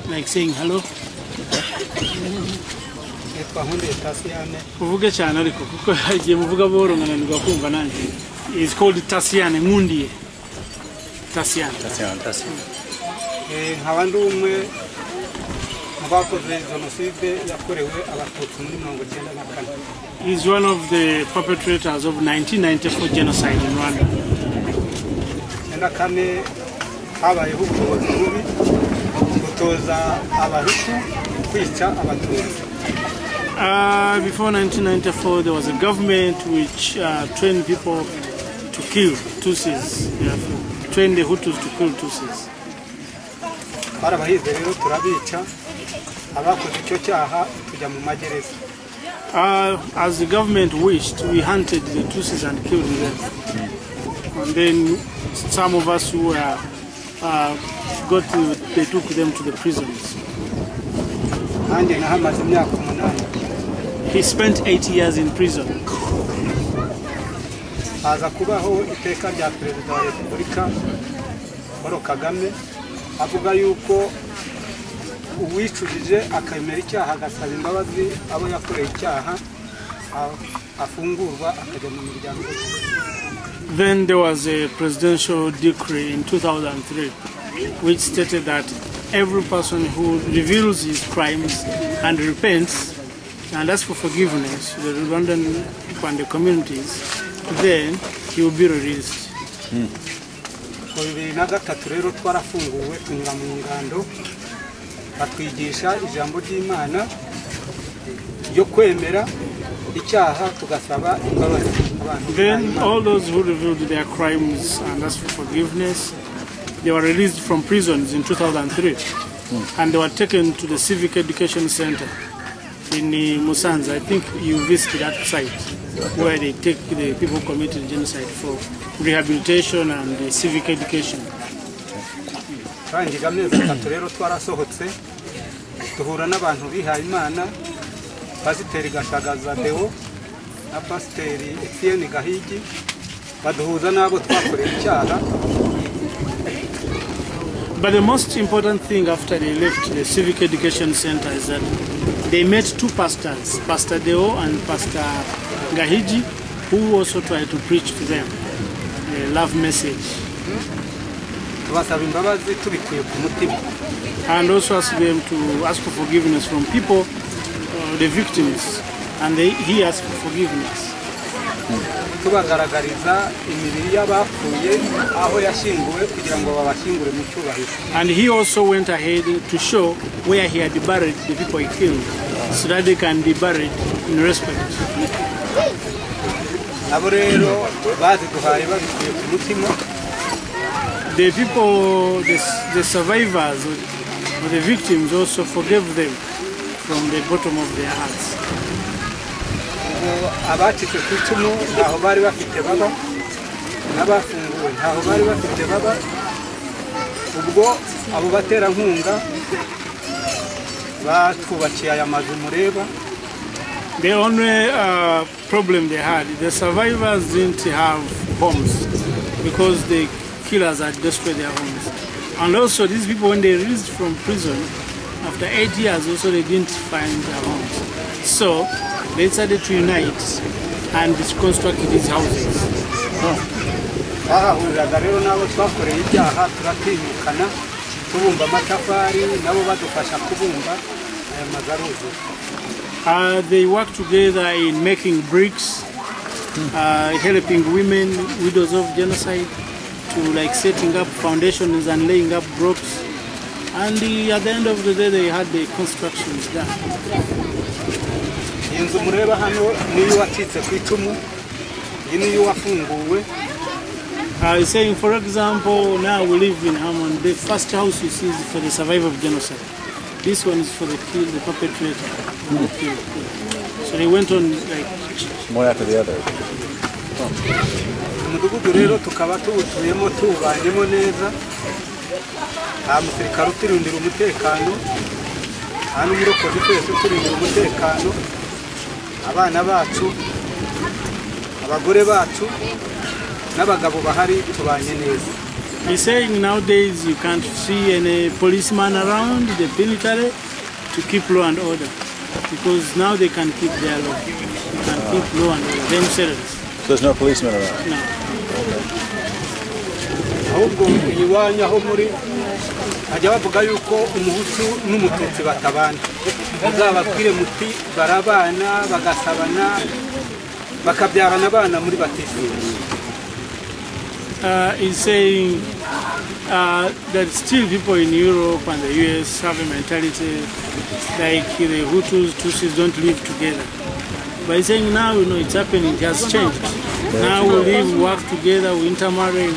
like saying hello. Uvuge cyane ariko kuko hagiye muvuga boro ngananirwa kumva nanje. It's called Tasiane Ngundi. Tasiane. Nk'abandi umwe abakoze genocide yakorewe abatutsi muri 1994. He is one of the perpetrators of 1994 genocide in Rwanda. Kane habayeho ubuyobozi bubi gutoza abahutu kwica abatutsi. Before 1994, there was a government which trained people to kill Tutsis. Trained the Hutus to kill Tutsis. As the government wished, we hunted the Tutsis and killed them. And then some of us who were they took them to the prisons. He spent 8 years in prison. Avuga yuko uwicujije akemera icyaha agasaba imbabazi abo yakoreye icyaha afungurwa akajya mu miryango. Then there was a presidential decree in 2003 which stated that every person who reveals his crimes and repents and asks for forgiveness to the Rwandan and the communities, then he will be released. Rero twarafunguwe tunyura mu ngando batwigisha ijambo ry'Imana yo kwemera icyaha tugasaba imbabazi. Then all those who revealed their crimes and asked for forgiveness, they were released from prisons in 2003 and they were taken to the Civic Education Center in Musanze. I think you visited that site where they take the people who committed genocide for rehabilitation and civic education. Rero twarasohotse duhura n'abantu bihaye Imana, pasiteri Gashagaza Deo na pasiteri Etienne Gahigi baduhuza n'abo twakoreye icyaha. But the most important thing after they left the Civic Education Center is that they met two pastors, Pastor Deo and Pastor Gahigi, who also tried to preach to them a love message. And also asked them to ask for forgiveness from people, the victims, and he asked for forgiveness. And he also went ahead to show where he had buried the people he killed, so that they can be buried in respect. The people, the survivors, or the victims also forgave them from the bottom of their hearts. The only problem they had, the survivors didn't have homes because the killers had destroyed their homes. And also these people, when they released from prison, after 8 years also they didn't find their homes. So they decided to unite and construct these houses. They work together in making bricks, helping women, widows of genocide, to setting up foundations and laying up ropes. And at the end of the day, they had the constructions done. Saying, for example, now we live in Hammond. The first house you see is for the survivor of genocide. This one is for the perpetrator. So they went on one after the other. He's saying nowadays you can't see any policeman around the military to keep law and order, because now they can keep their law. They can keep law and order themselves. So there's no policeman around? No. ahubwo iwanyu aho muri ajya bavuga yuko umuhutu n'umututsi batabana uzababwire muti barabana bagasabana bakabyarana abana muri batisi. He's saying that still people in Europe and the US have a mentality like the Hutus, Tutsis don't live together. But he's saying now, it's happening, it has changed. Now we live, work together, we intermarry.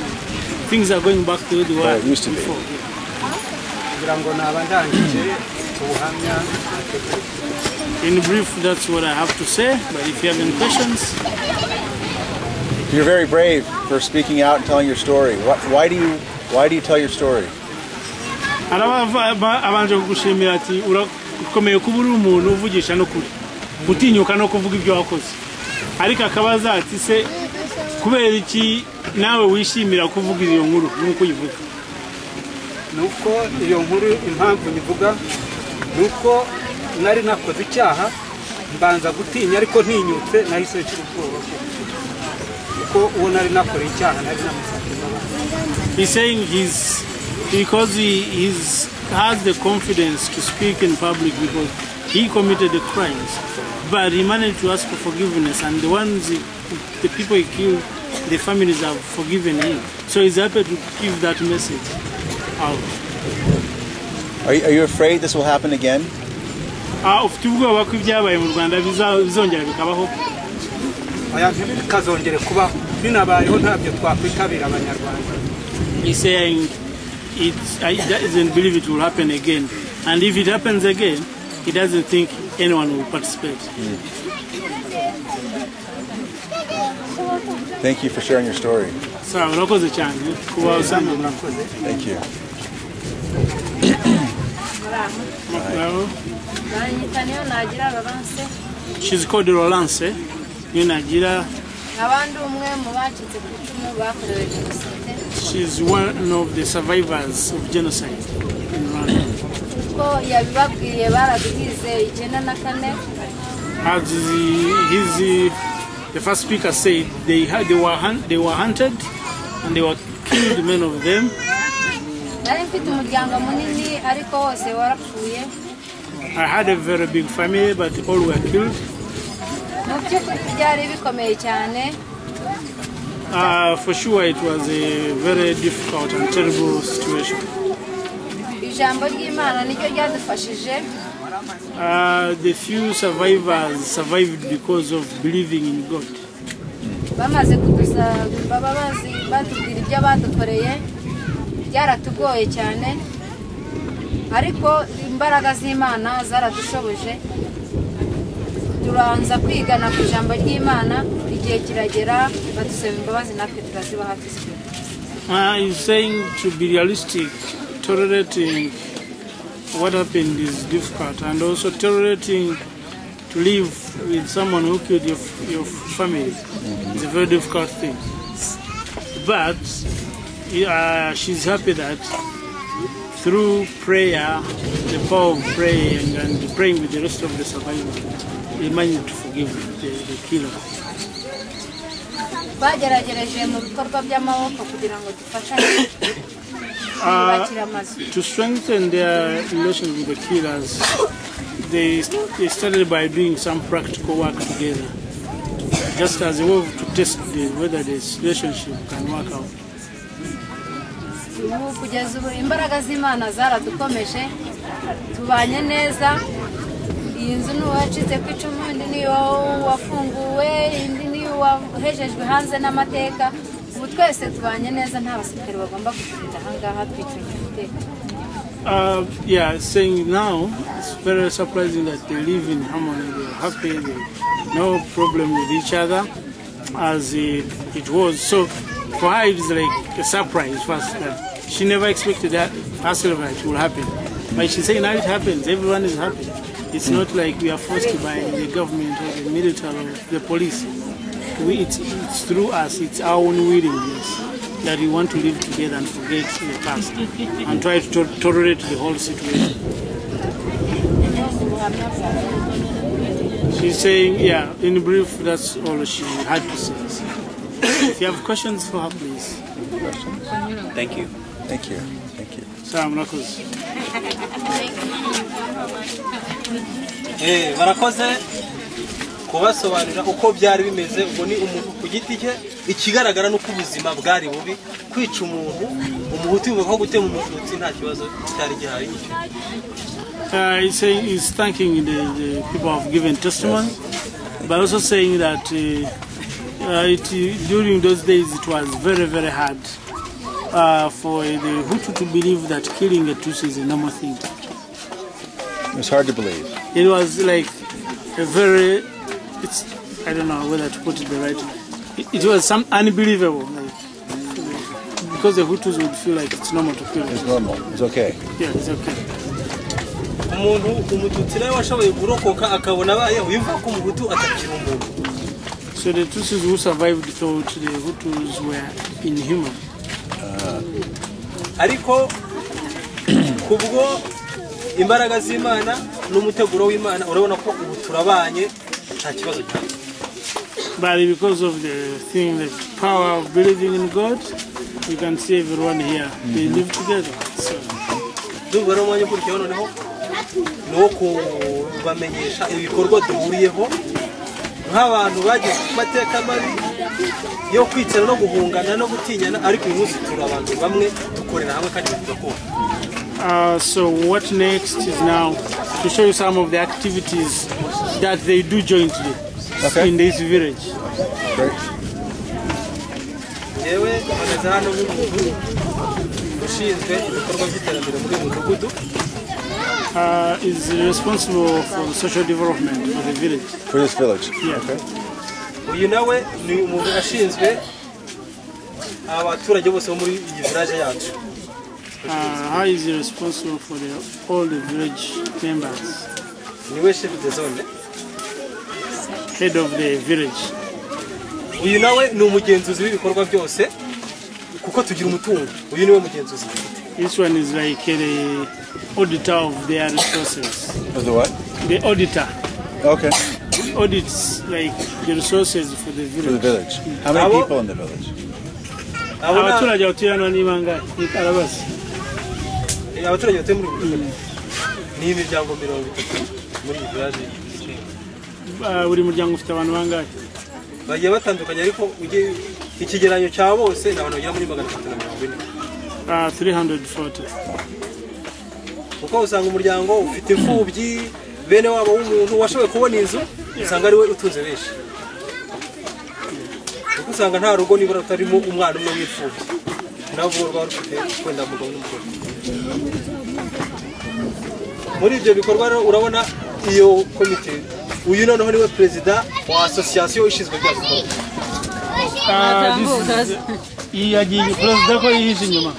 Things are going back to the way it used to be before. In brief, that's what I have to say. But if you have any questions. You're very brave for speaking out and telling your story. Why do you tell your story? Abanje kugushimira ati urakomeye kubura umuntu uvugisha no kuri utinyuka no kuvuga ibyo wakoze. Ariko akabaza ati se kubera iki nawe wishimira kuvuga iyo nkuru nuko yivuga. Nuko iyo nkuru impamvu nyivuga nuko nari nakoze icyaha mbanza gutinya ariko ntinyutse nahise nshira ubwoba. He's saying because he has the confidence to speak in public because he committed the crimes, but he managed to ask for forgiveness, and the people he killed, the families have forgiven him. So he's happy to give that message out. Are you afraid this will happen again? Ufite ubwoba ko ibyabaye mu Rwanda bizongera bikabaho? He's saying he doesn't believe it will happen again, and if it happens again, he doesn't think anyone will participate. Thank you for sharing your story. Thank you. She's called Rolance. She's one of the survivors of genocide in Rwanda. As the first speaker said, they were hunted and they were killed, many of them. I had a very big family, but all were killed. For sure, it was a very difficult and terrible situation. The few survivors survived because of believing in God. He's saying to be realistic, tolerating what happened is difficult, and also tolerating to live with someone who killed your family is a very difficult thing. But she's happy that through prayer, the power of praying and praying with the rest of the survivors, they managed to forgive the killer. To strengthen their relation with the killers, they started by doing some practical work together, just as a way to test whether this relationship can work out. Yeah, saying now it's very surprising that they live in harmony, they're happy, no problem with each other as it was. So for her it's like a surprise first that she never expected that herself that it will happen. But she's saying now it happens, everyone is happy. It's not like we are forced by the government or the military or the police. It's through us, it's our own willingness. that we want to live together and forget the past and try to tolerate the whole situation. She's saying, yeah, in brief, that's all she had to say. If you have questions for her, please. Thank you. Thank you. Thank you. Sam Rakos. Barakoze kubasobanurira uko byari bimeze ubwo ni umuntu ku giti cye ikigaragara no kubuzima bwari bubi kwica umuntu umuhutu bivuga ko gutema umututsi nta kibazo cyari gihari. He's thanking the people who have given testimony, but also saying that during those days it was very, very hard for the Hutu to believe that killing a Tutsi is a normal thing. It was hard to believe. It was like a very, I don't know whether to put it the right way. It was some unbelievable, like, because the Hutus would feel like it's normal to kill. It's normal. It's okay. Yeah, it's okay. So the Tutsis who survived thought the Hutus were inhuman. Ariko kubwo imbaraga z'Imana n'umuteguro w'Imana urabona ko ubu turabanye nta kibazo cyane. But because of the thing, the power of believing in God, you can see everyone here, they live together. So. Ndumva umwanya ukurikiyeho noneho no kubamenyesha ibikorwa duhuriyeho nk'abantu bagiye mateka mabi yo kwitana no guhungana no gutinyana ariko uyu munsi turi abantu bamwe dukorera hamwe kandi tugakora. So what next is now to show you some of the activities that they do jointly in this village. Great. Yewe banaza hano nk'umuntu ushinzwe ibikorwa by'iterambere muri uyu mudugudu. Is responsible for the social development of the village. For this village? Yeah. Okay. Uyu nawe ni umuntu ashinzwe abaturage bose bo muri iyi village yacu. How is he responsible for all the village members? Niwe chef de zone. Head of the village. Uyu nawe ni umugenzuzi w'ibikorwa byose kuko tugira umutungo. Uyu niwe mugenzuzi. This one is like the auditor of their resources. Of the what? The auditor. Okay. Audits like the resources for the village. For the village. How many people in the village? Abaturage batuyana ni bangahe? Ni karabasi. Abaturage batuye muri ni imiryango 30 muri village. Buri muryango ufite abantu bangahe? Bagiye batandukanye ariko uje ikigeranyo cya bose n'abantu bagera muri 340. 340. Uko usanga umuryango ufite imfubyi bene wabo w'umuntu washoboye kubona inzu usanga ari we utunze benshi. Uko usanga nta rugo nibura utarimo umwana umwe w'imfubyi. Nabo rwa rufite kwenda mugabo n'umugore. Muri ibyo bikorwa urabona iyo komite uyu noneho niwe president wa association ishinzwe bya bikorwa. Yagiye president ko yihishe inyuma.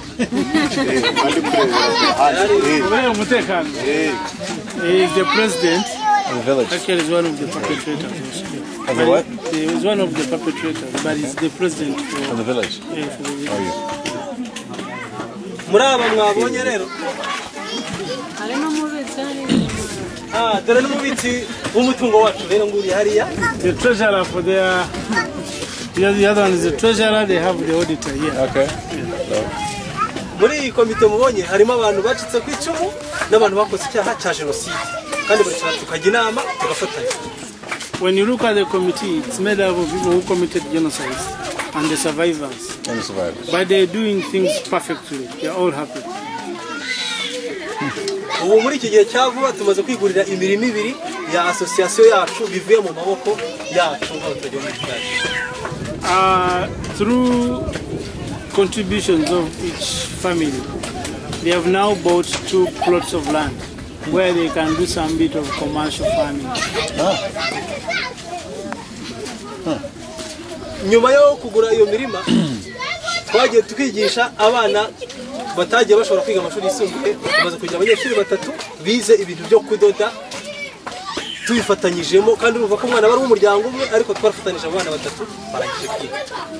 He is the president of the village. Actually, he's one of the perpetrators. Of the what? He is one of the perpetrators, but he's the president of the village. Yeah, for the village. Oh, yeah. Muraba mwabonye rero. Dore n'umubitsi w'umutungo wacu rero nguri hariya. The treasurer for their the other one is the treasurer, they have the auditor here. Okay. Muri iyi komite mubonye harimo abantu bacitse ku icumu n'abantu bakoze icyaha cya genocide kandi bari tukajya inama tugafatanya. When you look at the committee, it's made up of people who committed genocide and the survivors. And the survivors. But they're doing things perfectly. They're all happy. Ubu muri iki gihe cya vuba tumaze kwigurira imirimo 2 ya association yacu bivuye mu maboko yacu nk'abaturage bo muri Kigali. Through contributions of each family, they have now bought 2 plots of land where they can do some bit of commercial farming. Nyuma yo kugura iyo mirima twagiye tukigisha abana batagiye bashobora kwiga amashuri yisumbuye tumaze kugira abanyeshuri 3 bize ibintu byo kudoda tubifatanyijemo kandi urumva ko umwana bari umuryango umwe ariko twarafatanyije abana batatu barangije kwiga.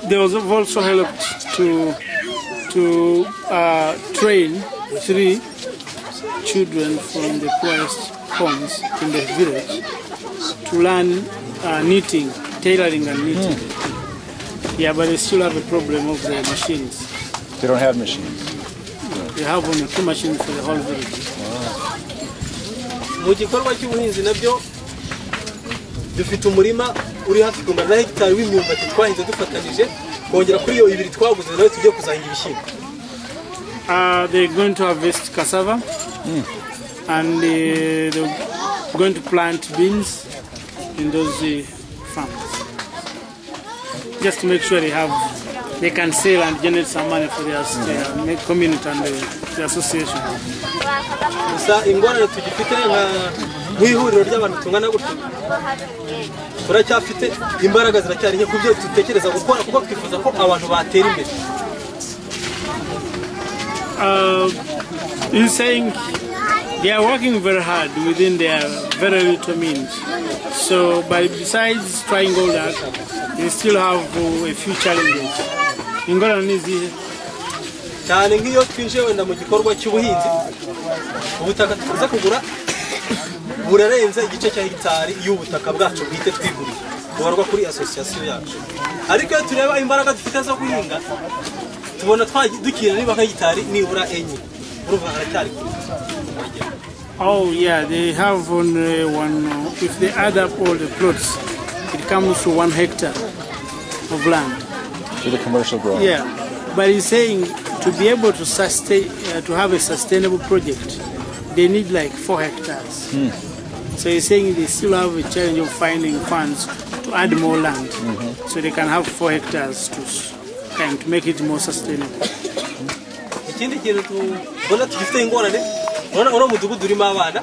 There was also helped to train 3 children from the poorest homes in the village to learn knitting, tailoring and knitting. Yeah, but they still have a problem of the machines. They don't have machines. They have only 2 machines for the whole village. Mu gikorwa cy'ubuhinzi nabyo dufite umurima uri hafi ku na hegitari w'imyumbati twahinze dufatanyije kongera kuri iyo 2 twaguze nawe tugiye kuzahinga ibishyimbo. They're going to harvest cassava and they're going to plant beans in those farms. Just to make sure they can sell and generate some money for their community and the association. Gusa ingorane tugifite nk'ihuriro ry'abantu tungana gutyo turacyafite imbaraga ziracyari nke kubyo dutekereza gukora kuko twifuza ko abantu batera imbere. He's saying they are working very hard within their very little means. So, but besides trying all that, they still have a few challenges. Ingorane izihe cyane nk'iyo twinjiye wenda mu gikorwa cy'ubuhinzi ubutaka tuza kugura burarenze igice cya hegitari y'ubutaka bwacu bwite twiguriye bubarwa kuri association yacu, ariko iyo tureba imbaraga dufite zo guhinga tubona dukira niba hegitari nibura 4 urumva haracyari kure. Oh yeah, they have only one. If they add up all the plots, it comes to 1 hectare of land For the commercial growing. Yeah, but he's saying to be able to sustain, to have a sustainable project, they need like 4 hectares. So he's saying they still have a challenge of finding funds to add more land, so they can have 4 hectares to make it more sustainable. Ikindi kintu tubona tugifite ingorane urabona umudugudu urimo abana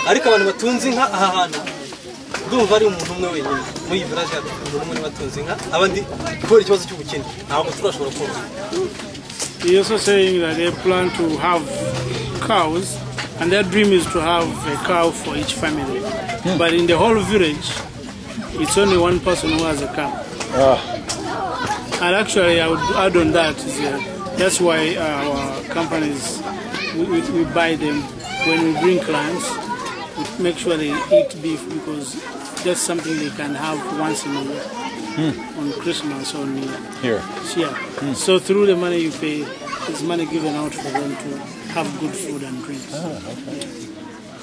ariko abantu batunze inka aha hantu ndumva ari umuntu umwe wenyine muri village yacu umuntu umwe batunze inka abandi kubera ikibazo cy'ubukene ntabwo turashobora korora. He also saying that they plan to have cows and their dream is to have a cow for each family. But in the whole village it's only 1 person who has a cow. And actually I would add on that that's why our companies we buy them when we bring clients. We make sure they eat beef because that's something they can have once in a year on Christmas or New Year. Here. Yeah. So through the money you pay, there's money given out for them to have good food and drinks.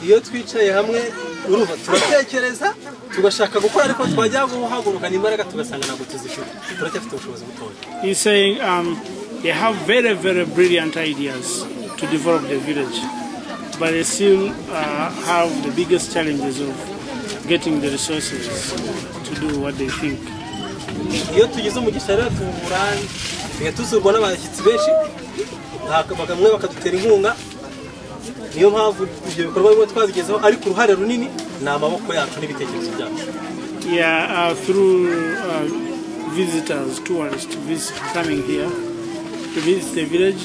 Iyo twicaye hamwe urumva turatekereza tugashaka gukora ariko twajya guhagurukana imbaraga tugasanga ntabwo tuzifite turacyafite ubushobozi butoya. He's saying they have very, very brilliant ideas to develop the village, but they still have the biggest challenges of getting the resources to do what they think. Iyo tugize umugisha rero tubura tuzurwa n'abashyitsi benshi bakamwe bakadutera inkunga niyo mpamvu ibyo bikorwa bimwe twabigezeho ariko uruhare runini ni amaboko yacu n'ibitekerezo byacu. Yeah, through visitors, tourists coming here to visit the village.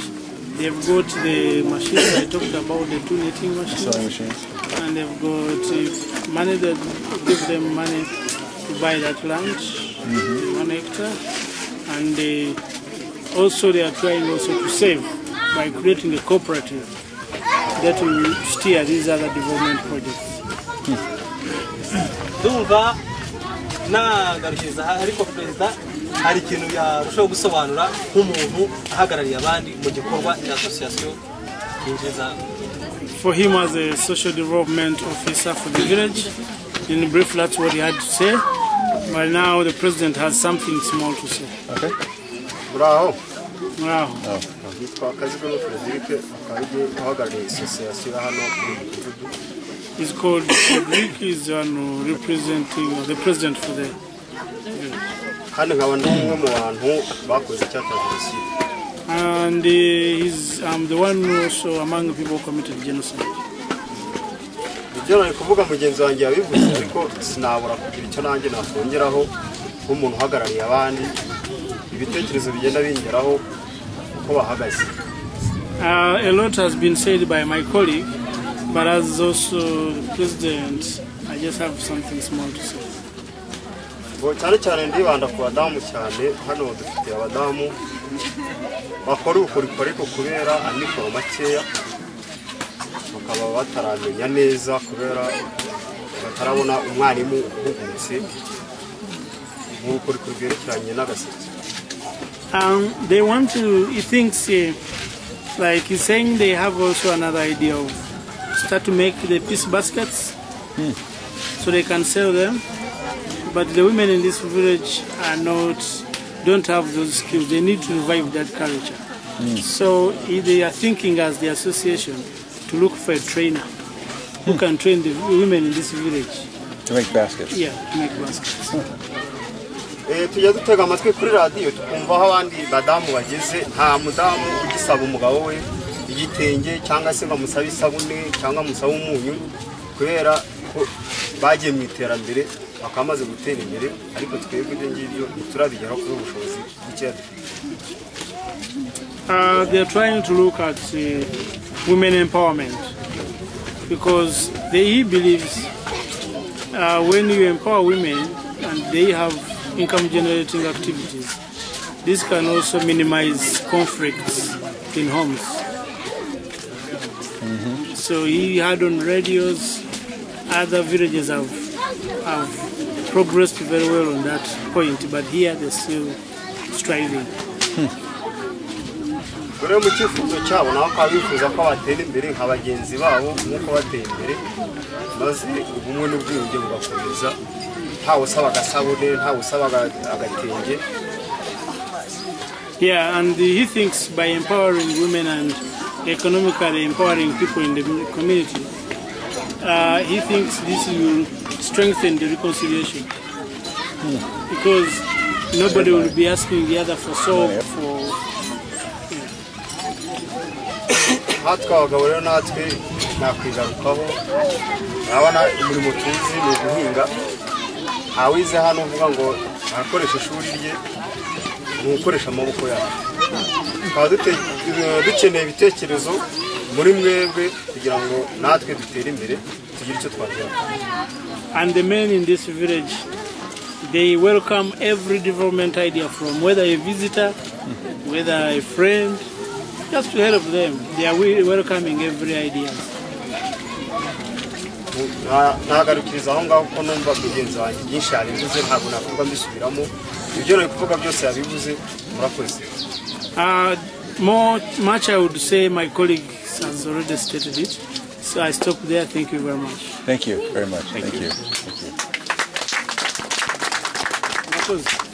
They've got the machines I talked about, the 2 knitting machines. Sewing machines. And they've got money that give them money to buy that land, 1 hectare. And they are trying also to save by creating a cooperative that will steer these other development projects. Ndumva nagarukiza ariko perezida hari ikintu yarushaho gusobanura nk'umuntu ahagarariye abandi mu gikorwa cya association kinjiza. For him as a social development officer for the village, in brief that's what he had to say. But now the president has something small to say. Okay. Bravo. Wow. He's called Frederick, he's representing the president for the village. And he's the one who also among the people who committed genocide. kuvuga mugenzi wanjye yabivuze ariko sinabura kugira icyo nanjye nakongeraho nk'umuntu uhagarariye abandi ibitekerezo bigenda bingeraho uko bahagaze. A lot has been said by my colleague, But as also the president, I just have something small to say. cyane cyane ndibanda ku badamu cyane hano dufite abadamu bakora ubukorikori ko kubera amikoro makeya bakaba bataramenya neza kubera batarabona umwarimu uhugutse mu bukorikori bwerekeranye n'agaseke. They want to, he thinks, like he's saying, they have also another idea of start to make the piece baskets so they can sell them. But the women in this village don't have those skills. They need to revive that culture. So they are thinking as the association to look for a trainer who can train the women in this village. To make baskets? Yeah, to make baskets. Tujya dutega amatwi kuri radio tukumva aho abandi badamu bageze nta mudamu ugisaba umugabo we igitenge cyangwa se bamusaba isabune cyangwa musaba umunyu kubera ko bagiye mu iterambere bakamaze gutera imbere ariko twebwe ibyo ngibyo turabigeraho kuri ubushobozi bw'icyo. They are trying to look at women empowerment because he believes when you empower women and they have income generating activities, this can also minimize conflicts in homes. So he had on radios, other villages have progressed very well on that point, but here they're still striving. Rero mu cyifuzo cyabo naho kabifuza ko batera imbere nk'abagenzi babo nk'uko batera imbere maze ubumwe n'ubwiyunge bugakomeza ntawe usaba agasabune ntawe usaba agatenge. Yeah, and he thinks by empowering women and economically empowering people in the community, he thinks this will strengthen the reconciliation because nobody will be asking the other for soap for. Hatwe abagabo rero natwe nakwigarukaho urabona imirimo tuzi ni uguhinga ntawize hano uvuga ngo arakoresha ishuri rye ni ugukoresha amaboko yawe. Tukaba dukeneye ibitekerezo muri mwebwe kugira ngo natwe dutere imbere tugire icyo twageraho. And the men in this village, they welcome every development idea from whether a visitor, whether a friend, just to help them. They are welcoming every idea. Nagarukiriza aho ngaho ko numva mugenzi wanjye byinshi yabivuze ntabwo nakuvuga mbisubiramo ibyo nari kuvuga byose yabivuze murakoze. Much I would say my colleague has already stated it, so I stop there. Thank you very much. Thank you very much. Thank you. Thank you.